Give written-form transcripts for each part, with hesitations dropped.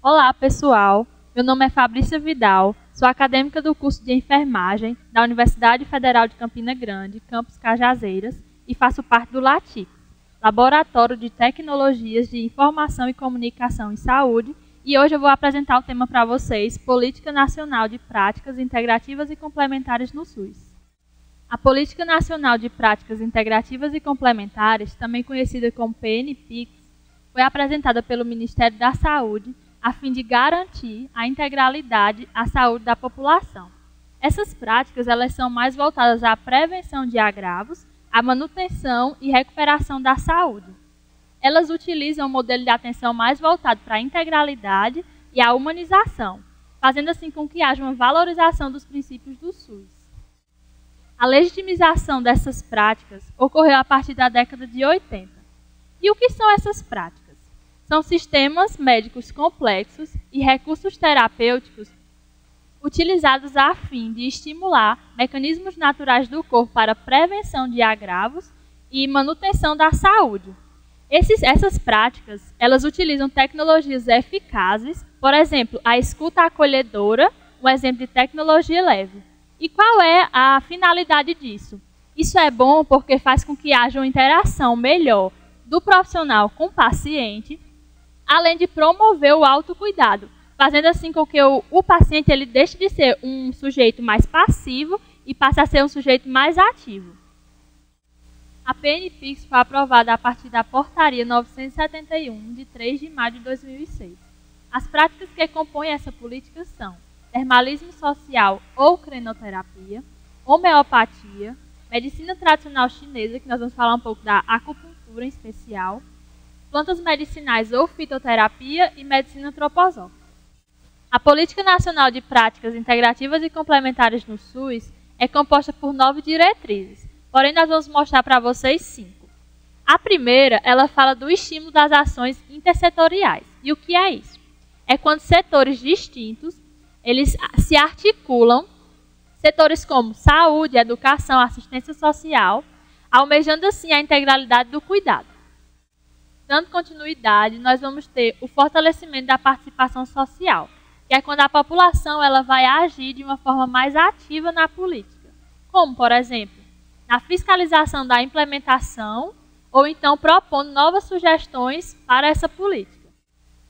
Olá, pessoal! Meu nome é Fabrícia Vidal, sou acadêmica do curso de Enfermagem da Universidade Federal de Campina Grande, campus Cajazeiras, e faço parte do LATIC, Laboratório de Tecnologias de Informação e Comunicação em Saúde, e hoje eu vou apresentar o tema para vocês, Política Nacional de Práticas Integrativas e Complementares no SUS. A Política Nacional de Práticas Integrativas e Complementares, também conhecida como PNPICS, foi apresentada pelo Ministério da Saúde a fim de garantir a integralidade à saúde da população. Essas práticas elas são mais voltadas à prevenção de agravos, à manutenção e recuperação da saúde. Elas utilizam um modelo de atenção mais voltado para a integralidade e à humanização, fazendo assim com que haja uma valorização dos princípios do SUS. A legitimização dessas práticas ocorreu a partir da década de 80. E o que são essas práticas? São sistemas médicos complexos e recursos terapêuticos utilizados a fim de estimular mecanismos naturais do corpo para prevenção de agravos e manutenção da saúde. Essas práticas, elas utilizam tecnologias eficazes, por exemplo, a escuta acolhedora, um exemplo de tecnologia leve. E qual é a finalidade disso? Isso é bom porque faz com que haja uma interação melhor do profissional com o paciente, além de promover o autocuidado, fazendo assim com que o paciente ele deixe de ser um sujeito mais passivo e passe a ser um sujeito mais ativo. A PNPICS foi aprovada a partir da Portaria 971, de 3 de maio de 2006. As práticas que compõem essa política são termalismo social ou crenoterapia, homeopatia, medicina tradicional chinesa, que nós vamos falar um pouco da acupuntura em especial, plantas medicinais ou fitoterapia e medicina antroposófica. A Política Nacional de Práticas Integrativas e Complementares no SUS é composta por 9 diretrizes, porém nós vamos mostrar para vocês 5. A primeira, ela fala do estímulo das ações intersetoriais. E o que é isso? É quando setores distintos, eles se articulam, setores como saúde, educação, assistência social, almejando assim a integralidade do cuidado. Dando continuidade, nós vamos ter o fortalecimento da participação social, que é quando a população ela vai agir de uma forma mais ativa na política, como, por exemplo, na fiscalização da implementação ou então propondo novas sugestões para essa política.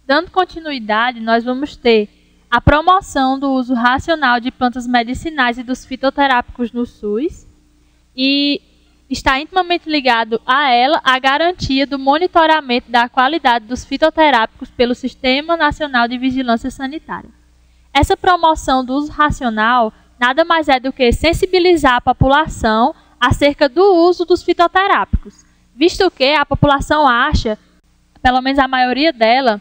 Dando continuidade, nós vamos ter a promoção do uso racional de plantas medicinais e dos fitoterápicos no SUS e está intimamente ligado a ela a garantia do monitoramento da qualidade dos fitoterápicos pelo Sistema Nacional de Vigilância Sanitária. Essa promoção do uso racional nada mais é do que sensibilizar a população acerca do uso dos fitoterápicos, visto que a população acha, pelo menos a maioria dela,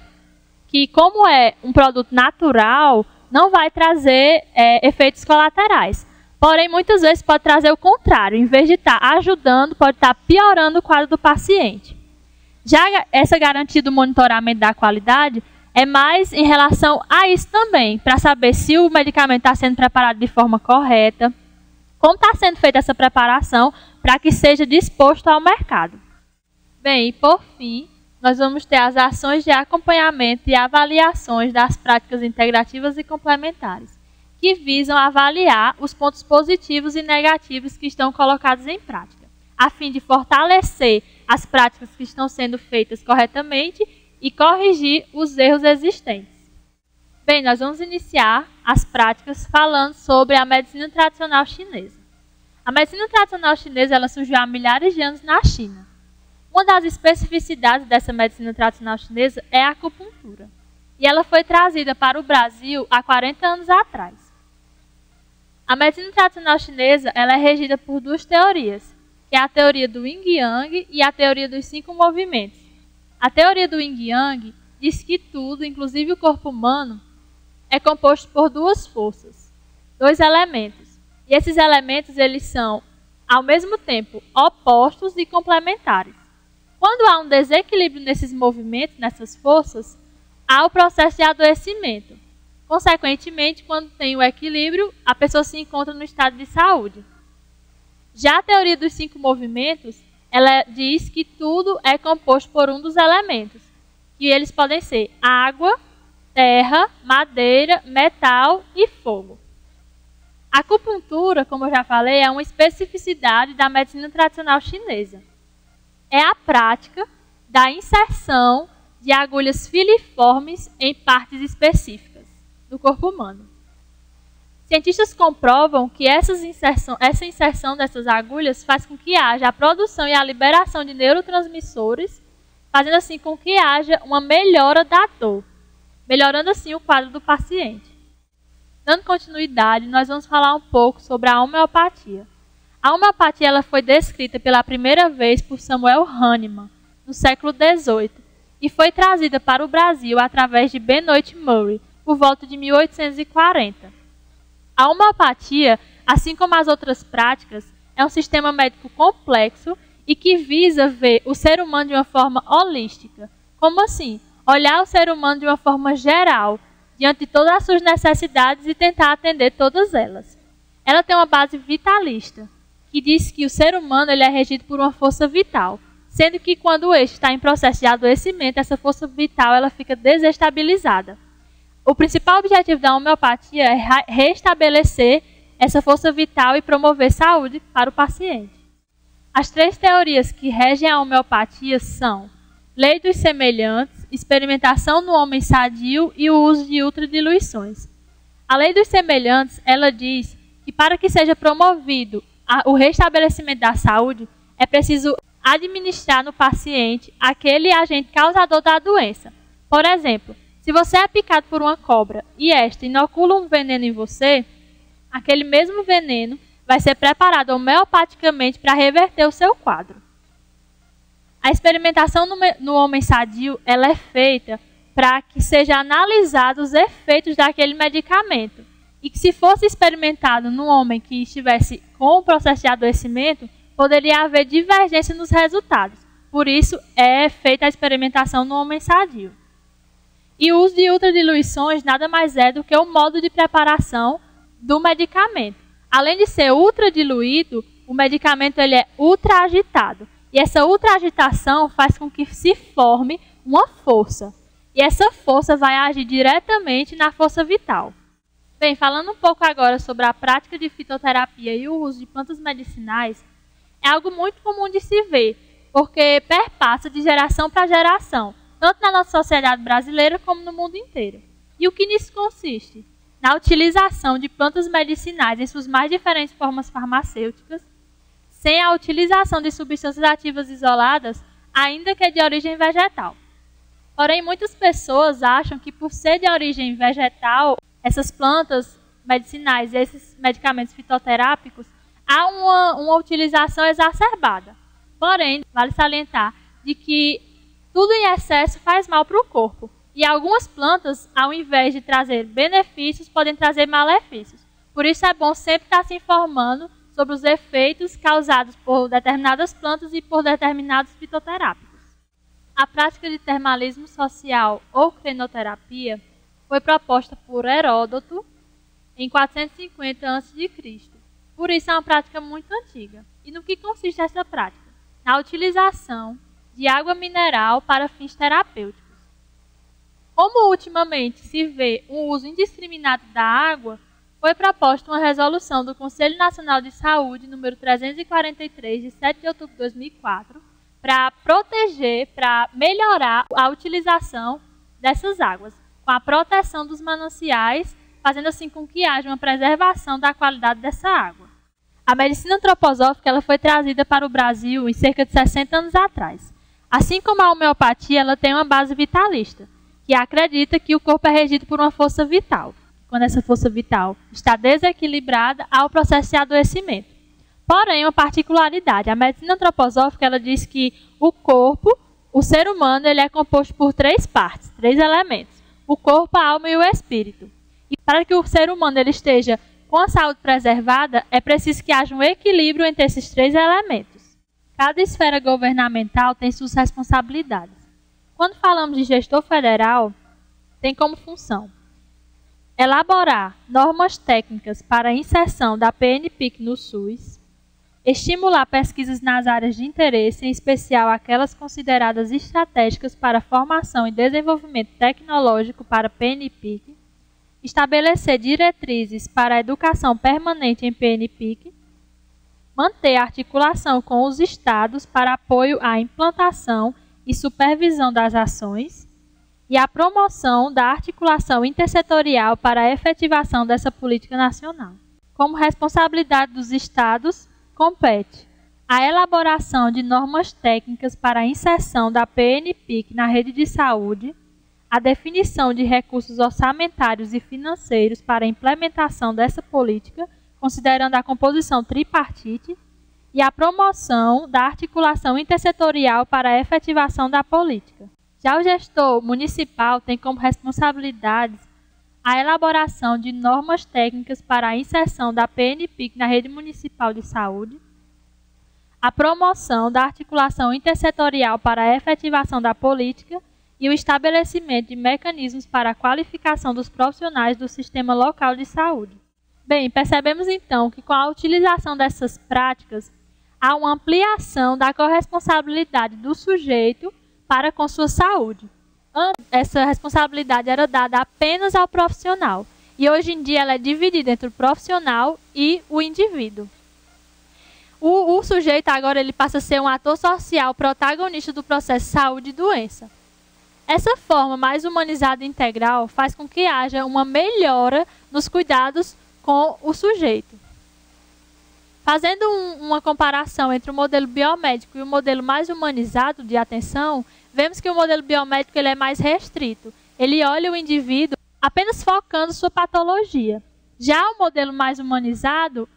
que como é um produto natural, não vai trazer efeitos colaterais. Porém, muitas vezes pode trazer o contrário. Em vez de estar ajudando, pode estar piorando o quadro do paciente. Já essa garantia do monitoramento da qualidade é mais em relação a isso também, para saber se o medicamento está sendo preparado de forma correta, como está sendo feita essa preparação para que seja disposto ao mercado. Bem, e por fim, nós vamos ter as ações de acompanhamento e avaliações das práticas integrativas e complementares, que visam avaliar os pontos positivos e negativos que estão colocados em prática, a fim de fortalecer as práticas que estão sendo feitas corretamente e corrigir os erros existentes. Bem, nós vamos iniciar as práticas falando sobre a medicina tradicional chinesa. A medicina tradicional chinesa ela surgiu há milhares de anos na China. Uma das especificidades dessa medicina tradicional chinesa é a acupuntura, e ela foi trazida para o Brasil há 40 anos atrás. A medicina tradicional chinesa ela é regida por 2 teorias, que é a teoria do Yin-Yang e a teoria dos 5 movimentos. A teoria do Yin-Yang diz que tudo, inclusive o corpo humano, é composto por 2 forças, 2 elementos. E esses elementos eles são, ao mesmo tempo, opostos e complementares. Quando há um desequilíbrio nesses movimentos, nessas forças, há o processo de adoecimento. Consequentemente, quando tem o equilíbrio, a pessoa se encontra no estado de saúde. Já a teoria dos 5 movimentos, ela diz que tudo é composto por um dos elementos, que eles podem ser água, terra, madeira, metal e fogo. A acupuntura, como eu já falei, é uma especificidade da medicina tradicional chinesa. É a prática da inserção de agulhas filiformes em partes específicas do corpo humano. Cientistas comprovam que essa inserção dessas agulhas faz com que haja a produção e a liberação de neurotransmissores, fazendo assim com que haja uma melhora da dor, melhorando assim o quadro do paciente. Dando continuidade, nós vamos falar um pouco sobre a homeopatia. A homeopatia ela foi descrita pela primeira vez por Samuel Hahnemann, no século XVIII, e foi trazida para o Brasil através de Benoit Murray, por volta de 1840. A homeopatia, assim como as outras práticas, é um sistema médico complexo e que visa ver o ser humano de uma forma holística. Como assim? Olhar o ser humano de uma forma geral, diante de todas as suas necessidades e tentar atender todas elas. Ela tem uma base vitalista, que diz que o ser humano ele é regido por uma força vital, sendo que quando este está em processo de adoecimento, essa força vital ela fica desestabilizada. O principal objetivo da homeopatia é restabelecer essa força vital e promover saúde para o paciente. As 3 teorias que regem a homeopatia são lei dos semelhantes, experimentação no homem sadio e o uso de ultradiluições. A lei dos semelhantes, ela diz que para que seja promovido o restabelecimento da saúde, é preciso administrar no paciente aquele agente causador da doença. Por exemplo, se você é picado por uma cobra e esta inocula um veneno em você, aquele mesmo veneno vai ser preparado homeopaticamente para reverter o seu quadro. A experimentação no homem sadio ela é feita para que seja analisado os efeitos daquele medicamento. E que se fosse experimentado num homem que estivesse com o processo de adoecimento, poderia haver divergência nos resultados. Por isso, é feita a experimentação no homem sadio. E o uso de ultradiluições nada mais é do que o modo de preparação do medicamento. Além de ser ultradiluído, o medicamento ele é ultraagitado. E essa ultraagitação faz com que se forme uma força. E essa força vai agir diretamente na força vital. Bem, falando um pouco agora sobre a prática de fitoterapia e o uso de plantas medicinais, é algo muito comum de se ver, porque perpassa de geração para geração, tanto na nossa sociedade brasileira como no mundo inteiro. E o que nisso consiste? Na utilização de plantas medicinais em suas mais diferentes formas farmacêuticas, sem a utilização de substâncias ativas isoladas, ainda que de origem vegetal. Porém, muitas pessoas acham que por ser de origem vegetal, essas plantas medicinais e esses medicamentos fitoterápicos, há uma utilização exacerbada. Porém, vale salientar de que tudo em excesso faz mal para o corpo. E algumas plantas, ao invés de trazer benefícios, podem trazer malefícios. Por isso é bom sempre estar se informando sobre os efeitos causados por determinadas plantas e por determinados fitoterápicos. A prática de termalismo social ou crenoterapia foi proposta por Heródoto em 450 a.C. Por isso é uma prática muito antiga. E no que consiste essa prática? Na utilização de água mineral para fins terapêuticos. Como ultimamente se vê um uso indiscriminado da água, foi proposta uma resolução do Conselho Nacional de Saúde, número 343, de 7 de outubro de 2004, para proteger, para melhorar a utilização dessas águas, com a proteção dos mananciais, fazendo assim com que haja uma preservação da qualidade dessa água. A medicina antroposófica ela foi trazida para o Brasil em cerca de 60 anos atrás. Assim como a homeopatia, ela tem uma base vitalista, que acredita que o corpo é regido por uma força vital. Quando essa força vital está desequilibrada, há o processo de adoecimento. Porém, uma particularidade, a medicina antroposófica ela diz que o corpo, o ser humano, ele é composto por 3 partes, 3 elementos. O corpo, a alma e o espírito. E para que o ser humano ele esteja com a saúde preservada, é preciso que haja um equilíbrio entre esses 3 elementos. Cada esfera governamental tem suas responsabilidades. Quando falamos de gestor federal, tem como função elaborar normas técnicas para a inserção da PNPIC no SUS, estimular pesquisas nas áreas de interesse, em especial aquelas consideradas estratégicas para a formação e desenvolvimento tecnológico para PNPIC, estabelecer diretrizes para a educação permanente em PNPIC, manter a articulação com os estados para apoio à implantação e supervisão das ações e a promoção da articulação intersetorial para a efetivação dessa política nacional. Como responsabilidade dos estados, compete a elaboração de normas técnicas para a inserção da PNPIC na rede de saúde, a definição de recursos orçamentários e financeiros para a implementação dessa política, considerando a composição tripartite, e a promoção da articulação intersetorial para a efetivação da política. Já o gestor municipal tem como responsabilidades a elaboração de normas técnicas para a inserção da PNPIC na rede municipal de saúde, a promoção da articulação intersetorial para a efetivação da política e o estabelecimento de mecanismos para a qualificação dos profissionais do sistema local de saúde. Bem, percebemos então que com a utilização dessas práticas, há uma ampliação da corresponsabilidade do sujeito para com sua saúde. Antes, essa responsabilidade era dada apenas ao profissional, e hoje em dia ela é dividida entre o profissional e o indivíduo. O sujeito agora ele passa a ser um ator social protagonista do processo de saúde e doença. Essa forma mais humanizada e integral faz com que haja uma melhora nos cuidados com o sujeito. Fazendo uma comparação entre o modelo biomédico e o modelo mais humanizado de atenção, vemos que o modelo biomédico ele é mais restrito. Ele olha o indivíduo apenas focando sua patologia. Já o modelo mais humanizado,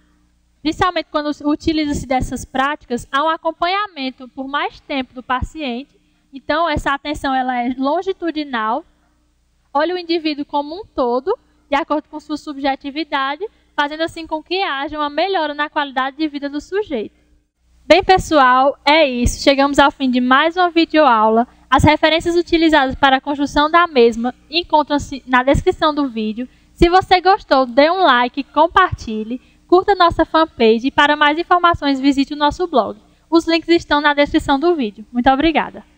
principalmente quando utiliza-se dessas práticas, há um acompanhamento por mais tempo do paciente. Então, essa atenção ela é longitudinal, olha o indivíduo como um todo, de acordo com sua subjetividade, fazendo assim com que haja uma melhora na qualidade de vida do sujeito. Bem, pessoal, é isso. Chegamos ao fim de mais uma videoaula. As referências utilizadas para a construção da mesma encontram-se na descrição do vídeo. Se você gostou, dê um like, compartilhe, curta nossa fanpage e para mais informações visite o nosso blog. Os links estão na descrição do vídeo. Muito obrigada!